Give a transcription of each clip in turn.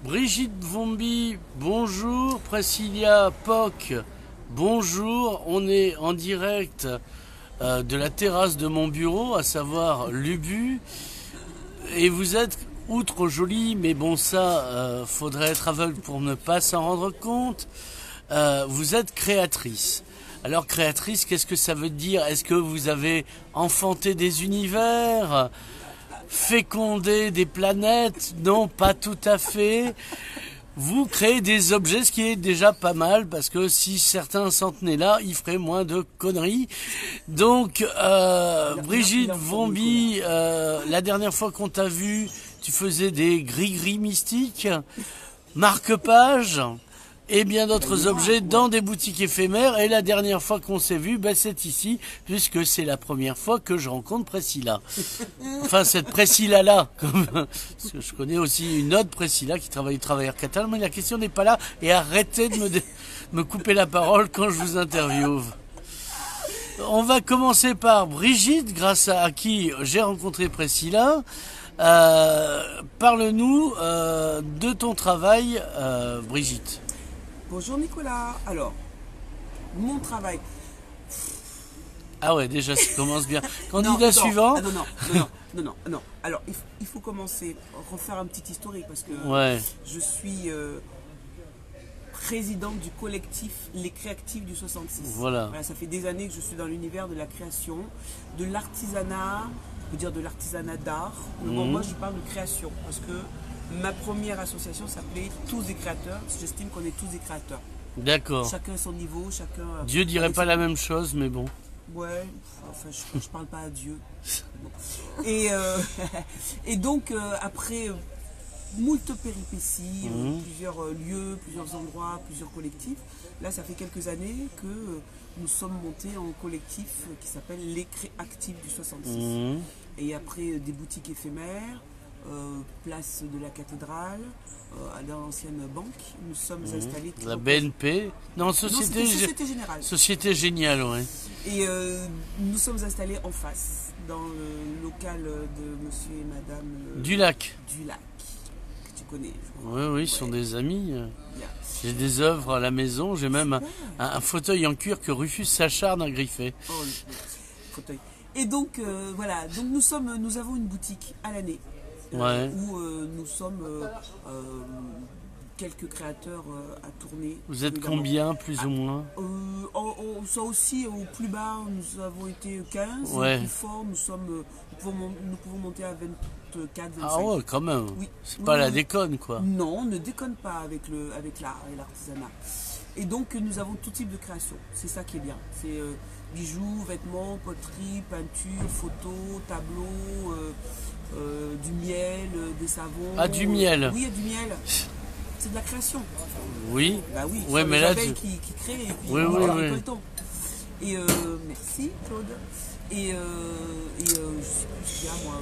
Brigitte Vombi, bonjour. Priscilla Poc, bonjour. On est en direct de la terrasse de mon bureau, à savoir l'Ubu. Et vous êtes, outre jolie, mais bon ça, faudrait être aveugle pour ne pas s'en rendre compte, vous êtes créatrice. Alors créatrice, qu'est-ce que ça veut dire? Est-ce que vous avez enfanté des univers, fécondé des planètes? Non, pas tout à fait. Vous créez des objets, ce qui est déjà pas mal, parce que si certains s'en tenaient là, ils feraient moins de conneries. Donc, Brigitte Vombi, la dernière fois qu'on t'a vu, tu faisais des gris-gris mystiques, marque-pages, et bien d'autres objets dans des boutiques éphémères. Et la dernière fois qu'on s'est vu, ben c'est ici, puisque c'est la première fois que je rencontre Priscilla. Enfin, cette Priscilla-là, parce que je connais aussi une autre Priscilla qui travaille au travailleur catalan, mais la question n'est pas là. Et arrêtez de me couper la parole quand je vous interviewe. On va commencer par Brigitte, grâce à qui j'ai rencontré Priscilla. Parle-nous de ton travail, Brigitte. Bonjour Nicolas. Alors, mon travail. Ah ouais, déjà ça commence bien. Candidat suivant. Non. Alors, il faut commencer, refaire un petit historique parce que je suis présidente du collectif Les Créatifs du 66. Voilà, ça fait des années que je suis dans l'univers de la création, de l'artisanat, on peut dire de l'artisanat d'art. Bon, moi je parle de création parce que ma première association s'appelait Tous des créateurs. J'estime qu'on est tous des créateurs. d'accord. Chacun à son niveau, chacun... Dieu dirait pas la même chose, mais bon. Ouais, enfin je parle pas à Dieu. Bon. Et donc après moult péripéties, plusieurs lieux, plusieurs endroits, plusieurs collectifs, là ça fait quelques années que nous sommes montés en collectif qui s'appelle Les Créatifs du 66. Et après des boutiques éphémères, place de la cathédrale, dans l'ancienne banque, nous sommes installés... La BNP. Non, Société Générale. Société Géniale, ouais. Et nous sommes installés en face, dans le local de monsieur et madame Dulac. Dulac, que tu connais. Oui, ils sont des amis. J'ai des œuvres à la maison, j'ai même un fauteuil en cuir que Rufus s'acharne à griffer. Oh, le fauteuil. Et donc, voilà, donc nous avons une boutique à l'année. Où nous sommes quelques créateurs à tourner. Vous êtes combien, plus ou moins? Ça aussi, au plus bas, nous avons été 15. Au plus fort, nous pouvons monter à 24, 25. Ah ouais, quand même. Oui. C'est pas la déconne, quoi. Non, on ne déconne pas avec l'art et l'artisanat. Et donc, nous avons tout type de création. C'est ça qui est bien. C'est bijoux, vêtements, poterie, peinture, photos, tableaux... du miel, des savons. Ah, du miel. Oui, il y a du miel. C'est de la création. Oui. Bah oui, ouais, mais les là, abeilles qui créent et puis oui. récoltons. Et merci Claude. Et je sais plus ce qu'il y a moi.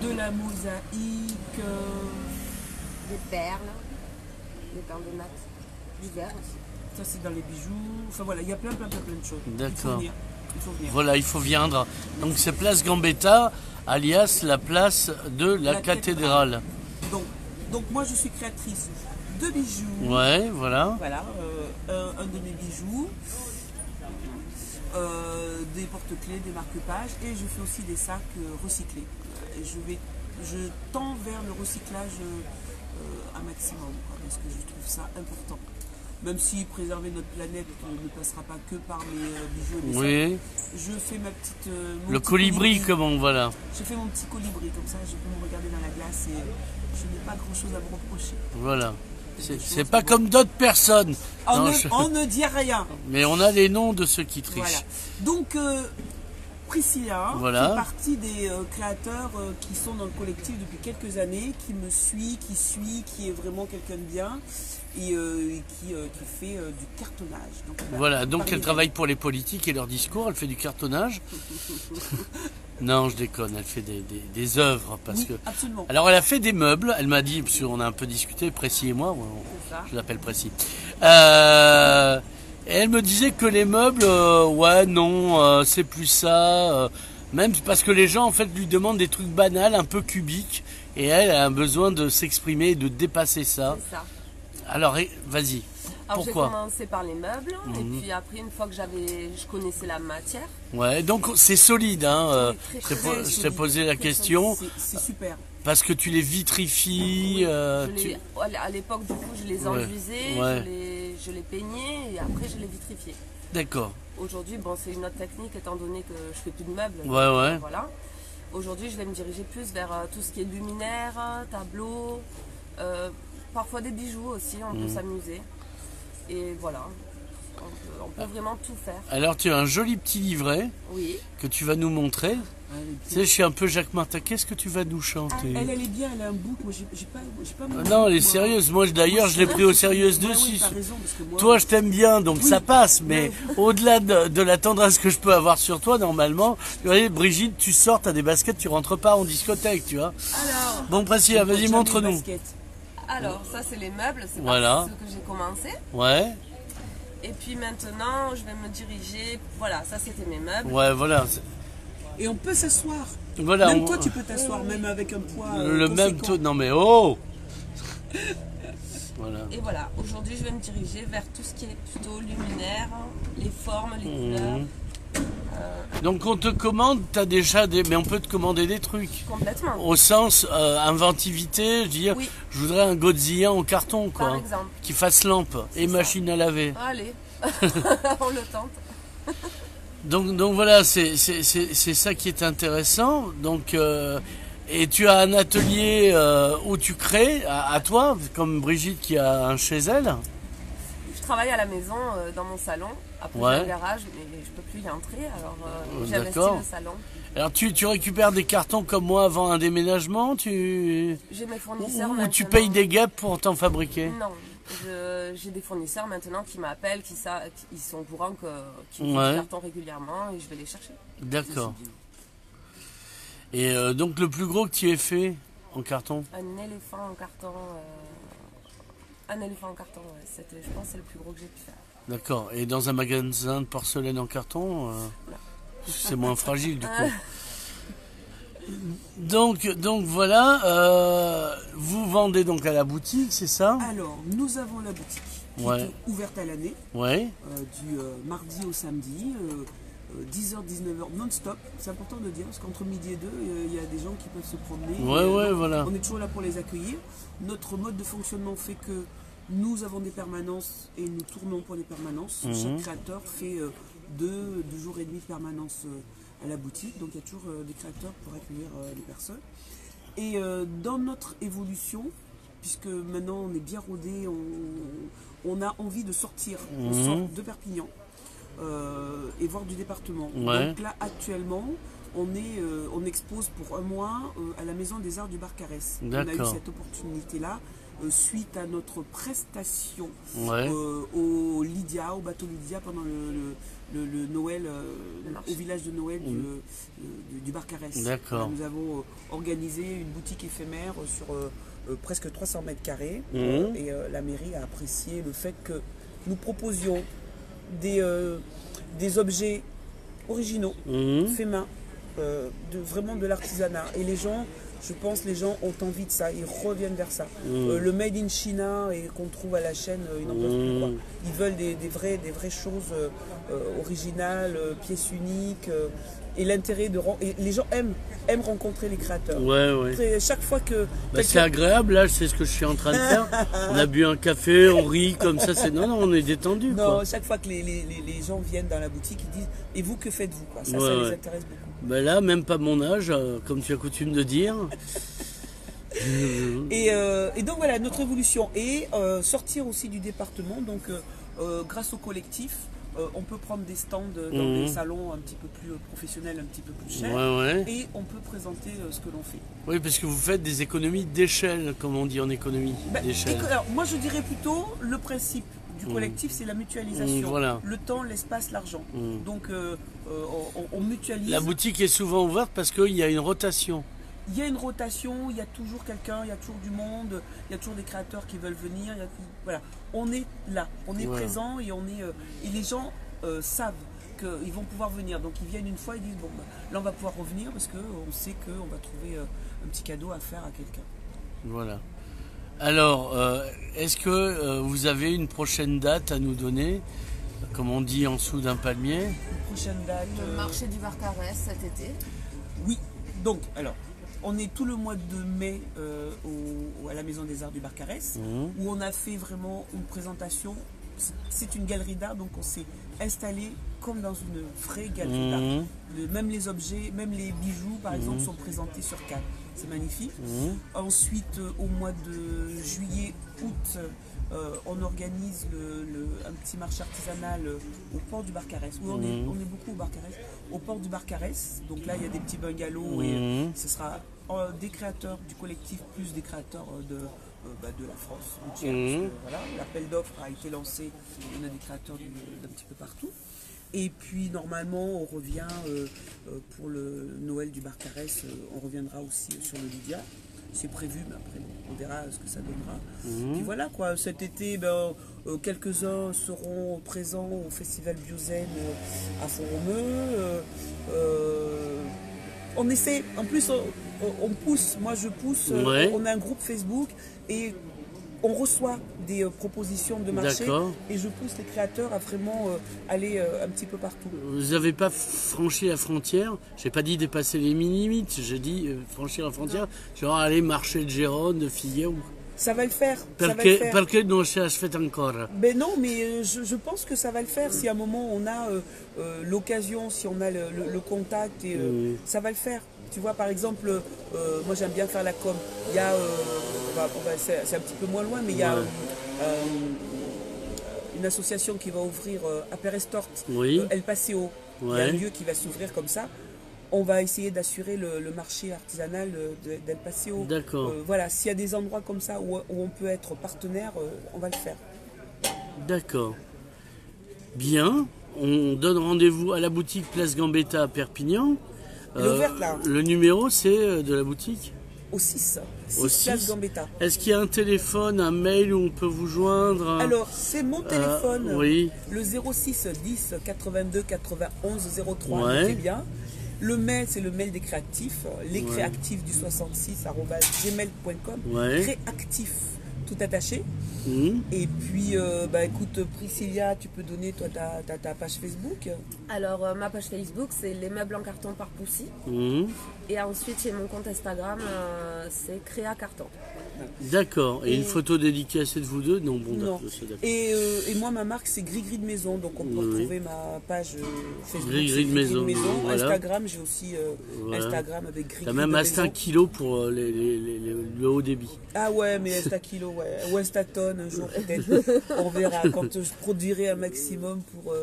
De la mosaïque. Des perles de mat, du verre aussi. Ça c'est dans les bijoux. Enfin voilà, il y a plein de choses. D'accord. Il faut venir. Voilà, il faut viendre. Donc c'est place Gambetta, alias la place de la cathédrale. Donc moi je suis créatrice de bijoux. Ouais, voilà. Voilà, un de mes bijoux, des porte-clés, des marque-pages, et je fais aussi des sacs recyclés. Je tends vers le recyclage un maximum, parce que je trouve ça important. Même si préserver notre planète ne passera pas que par mes bijoux et mes sacs, je fais ma petite... le colibri, comment, voilà. Je fais mon petit colibri, comme ça je peux me regarder dans la glace et je n'ai pas grand chose à me reprocher. Voilà. C'est pas comme d'autres personnes. On ne dit rien. Mais on a les noms de ceux qui trichent. Voilà. Donc, Priscilla fait partie des créateurs qui sont dans le collectif depuis quelques années, qui me suit, qui est vraiment quelqu'un de bien et qui fait du cartonnage. Donc, voilà, donc elle travaille pour les politiques et leurs discours, elle fait du cartonnage. Non, je déconne, elle fait des œuvres. Parce que... absolument. Alors elle a fait des meubles, elle m'a dit, parce qu'on a un peu discuté, Précis et moi, je l'appelle Précis. Et elle me disait que les meubles, c'est plus ça. Même parce que les gens en fait lui demandent des trucs banals, un peu cubiques, et elle a un besoin de s'exprimer, de dépasser ça. C'est ça. Alors, vas-y. Alors j'ai Pourquoi? commencé par les meubles et puis après une fois que je connaissais la matière. Ouais, donc c'est solide, hein. Oui, Je t'ai très je t'ai solide, posé la très question solide. C'est super. parce que tu les vitrifies. À l'époque du coup je les enduisais, Ouais. je les peignais et après je les vitrifiais. D'accord. Aujourd'hui bon c'est une autre technique étant donné que je fais plus de meubles. Ouais, donc, ouais. Voilà. Aujourd'hui je vais me diriger plus vers tout ce qui est luminaire, tableaux, parfois des bijoux aussi, on peut s'amuser. Et voilà, on peut vraiment tout faire. Alors tu as un joli petit livret Oui. que tu vas nous montrer. Elle est Tu bien. sais, je suis un peu Jacques Martin. Qu'est-ce que tu vas nous chanter? Elle est bien, elle a un bout. Moi, j'ai pas mon Non, elle est bout, moi. sérieuse. Moi, d'ailleurs, je l'ai pris au sérieux dessus. Oui, t'as raison, parce que moi, Toi, je t'aime bien, donc Oui. ça passe. Mais au-delà de la tendresse que je peux avoir sur toi, normalement, tu vois, Brigitte, tu sors, t'as des baskets, tu rentres pas en discothèque, tu vois. Alors, Bon, Priscilla, je porte vas-y, jamais montre-nous. de basket. ça c'est les meubles, c'est Voilà. ce que j'ai commencé. Ouais, Et puis maintenant, je vais me diriger. Voilà, ça c'était mes meubles. ouais, voilà. Et on peut s'asseoir. Voilà. Même toi, tu peux t'asseoir, même avec un poids. Le même conséquent. taux. Non, mais oh! Voilà. Et voilà, aujourd'hui je vais me diriger vers tout ce qui est plutôt luminaire, les formes, les couleurs, Donc, on te commande, t'as déjà des. Mais on peut te commander des trucs. complètement. Au sens inventivité, je veux dire, Oui. je voudrais un Godzilla en carton, quoi. Par exemple. Qui fasse lampe et ça. machine à laver. Allez, on le tente. Donc voilà, c'est ça qui est intéressant. Donc, et tu as un atelier où tu crées, à toi, comme Brigitte qui a un chez elle. Je travaille à la maison, dans mon salon. Après Ouais. j'ai un garage, mais je peux plus y entrer, alors j'ai investi d'accord. le salon. Alors tu récupères des cartons comme moi avant un déménagement, J'ai mes fournisseurs ou maintenant. tu payes des guêpes pour t'en fabriquer. Non, j'ai des fournisseurs maintenant qui m'appellent, ils sont au courant qu'ils me Ouais. font des cartons régulièrement et je vais les chercher. D'accord. Et donc le plus gros que tu aies fait en carton. Un éléphant en carton. Un éléphant en carton, ouais. Je pense que c'est le plus gros que j'ai pu faire. D'accord. Et dans un magasin de porcelaine en carton, c'est moins fragile du coup. Donc voilà, vous vendez donc à la boutique, c'est ça? Alors, nous avons la boutique qui Ouais. est ouverte à l'année, Ouais. du mardi au samedi, 10h, 19h non-stop. C'est important de dire parce qu'entre midi et 2, il y a des gens qui peuvent se promener. Ouais, Donc, voilà. On est toujours là pour les accueillir. Notre mode de fonctionnement fait que nous avons des permanences et nous tournons pour les permanences. Chaque créateur fait 2 jours et demi de permanence à la boutique. Donc il y a toujours des créateurs pour accueillir les personnes. Et dans notre évolution, puisque maintenant on est bien rodé, on a envie de sortir. On sort de Perpignan et voir du département. Ouais. Donc là actuellement, on expose pour un mois à la Maison des Arts du Barcarès. On a eu D'accord. cette opportunité-là suite à notre prestation Ouais. au Lydia, au bateau Lydia pendant le Noël, au village de Noël du Barcarès. D'accord. Nous avons organisé une boutique éphémère sur presque 300 mètres carrés et la mairie a apprécié le fait que nous proposions des objets originaux, faits main, vraiment de l'artisanat. Et les gens, je pense, les gens ont envie de ça, ils reviennent vers ça. Le Made in China et qu'on trouve à la chaîne, ils n'en peuvent plus, quoi. Ils veulent des vraies choses originales, pièces uniques. Et l'intérêt et les gens aiment rencontrer les créateurs. Ouais. Après, chaque fois que C'est agréable, là, c'est ce que je suis en train de faire. On a bu un café, on rit comme ça, non, on est détendu, non, quoi. chaque fois que les gens viennent dans la boutique, ils disent « Et vous, que faites-vous » Ça, Ouais, ça les ouais. intéresse beaucoup. Ben là, même pas mon âge, comme tu as coutume de dire. Et donc voilà, notre évolution. Et sortir aussi du département, donc grâce au collectif, on peut prendre des stands dans des salons un petit peu plus professionnels, un petit peu plus chers. Ouais. Et on peut présenter ce que l'on fait. Oui, parce que vous faites des économies d'échelle, comme on dit en économie, d'échelle. Alors, moi, je dirais plutôt le principe du collectif, c'est la mutualisation. Voilà. Le temps, l'espace, l'argent. Donc, on mutualise. La boutique est souvent ouverte parce qu'il y a une rotation. Il y a une rotation, il y a toujours quelqu'un, il y a toujours du monde, il y a toujours des créateurs qui veulent venir. Voilà, on est là, on est présent et et les gens savent qu'ils vont pouvoir venir. Donc ils viennent une fois, ils disent bon, bah, là on va pouvoir revenir parce qu'on sait qu'on va trouver un petit cadeau à faire à quelqu'un. Voilà. Alors, est-ce que vous avez une prochaine date à nous donner, comme on dit en dessous d'un palmier? Une prochaine date. Le marché du Barcarès cet été. Oui, donc alors, on est tout le mois de mai à la Maison des Arts du Barcarès, où on a fait vraiment une présentation. C'est une galerie d'art, donc on s'est installé comme dans une vraie galerie d'art. Même les objets, même les bijoux, par exemple, sont présentés sur canne. C'est magnifique. Ensuite, au mois de juillet, août, on organise un petit marché artisanal au port du Barcarès. Oui, on est beaucoup au Barcarès. Au port du Barcarès, donc là, il y a des petits bungalows et ce sera des créateurs du collectif plus des créateurs de la France entière. Parce que, voilà, l'appel d'offres a été lancé, on a des créateurs d'un petit peu partout. Et puis normalement on revient pour le Noël du Barcarès, on reviendra aussi sur le Lydia. C'est prévu, mais après on verra ce que ça donnera. Puis voilà quoi, cet été quelques-uns seront présents au festival Biozen à Font-Romeu. On essaie, en plus on pousse, moi je pousse, on a un groupe Facebook et on reçoit des propositions de marché et je pousse les créateurs à vraiment aller un petit peu partout. Vous n'avez pas franchi la frontière? J'ai pas dit dépasser les limites, j'ai dit franchir la frontière, genre aller marché de Gérone, de Figueroa. Ça va le faire. Perché non si aspetta ancora? Ben non, mais je pense que ça va le faire. Si à un moment on a l'occasion, si on a le contact, et, ça va le faire. Tu vois, par exemple, moi j'aime bien faire la com. Il y a, c'est un petit peu moins loin, mais il y a une association qui va ouvrir à Perestort, El Paseo. Il y a un lieu qui va s'ouvrir comme ça. On va essayer d'assurer le marché artisanal d'El Paseo. D'accord. Voilà, s'il y a des endroits comme ça où on peut être partenaire, on va le faire. D'accord. Bien. On donne rendez-vous à la boutique Place Gambetta à Perpignan. Elle est ouverte là. Le numéro, c'est de la boutique? Au 6. Au 6 Place Gambetta. Est-ce qu'il y a un téléphone, un mail où on peut vous joindre? Alors, c'est mon téléphone. Oui. Le 06 10 82 91 03. Notez bien. Le mail, c'est le mail des créatifs, lescréatifs du 66 @gmail.com. Créatif, tout attaché. Et puis, écoute, Priscilla, tu peux donner toi ta page Facebook? Alors, ma page Facebook, c'est les meubles en carton par Poussy. Et ensuite, j'ai mon compte Instagram, c'est Créa Carton. D'accord. Et une photo dédicacée de vous deux? Non, bon, non. Et moi, ma marque, c'est Gris-Gris de Maison. Donc, on peut retrouver ma page Facebook. Gris-Gris de Maison. Voilà. Instagram, j'ai aussi Instagram avec Gris-Gris de Maison. T'as même Insta Kilo pour le haut débit. Ah ouais, mais Insta Kilo, ouais. Ou Insta Tonne, un jour peut-être. On verra quand je produirai un maximum pour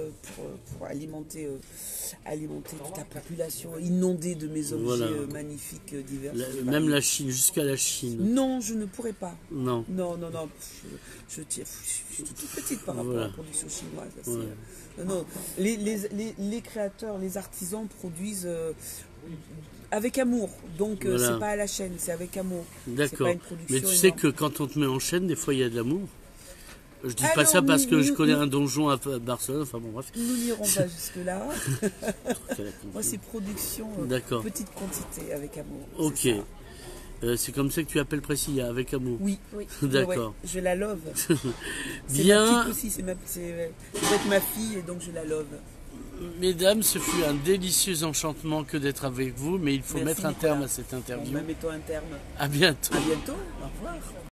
alimenter toute la population inondée de mes objets magnifiques, divers. Même la Chine, jusqu'à la Chine. Non, je ne pourrais pas. Non. Non. Je suis toute petite par rapport à la production chinoise. Non, les créateurs, les artisans produisent avec amour. Donc, c'est pas à la chaîne, c'est avec amour. D'accord. Mais tu sais que quand on te met en chaîne, des fois, il y a de l'amour. Je dis pas ça parce que je connais un donjon à Barcelone, enfin bon bref. Nous n'irons pas jusque-là. Moi c'est production, petite quantité, avec amour. Ok. C'est comme ça que tu appelles Priscilla, avec amour? Oui. D'accord. Je la love. Bien. Ma petite aussi, c'est ma fille et donc je la love. Mesdames, ce fut un délicieux enchantement que d'être avec vous, mais il faut mettre un terme à cette interview. Mettons un terme. À bientôt. À bientôt. Au revoir.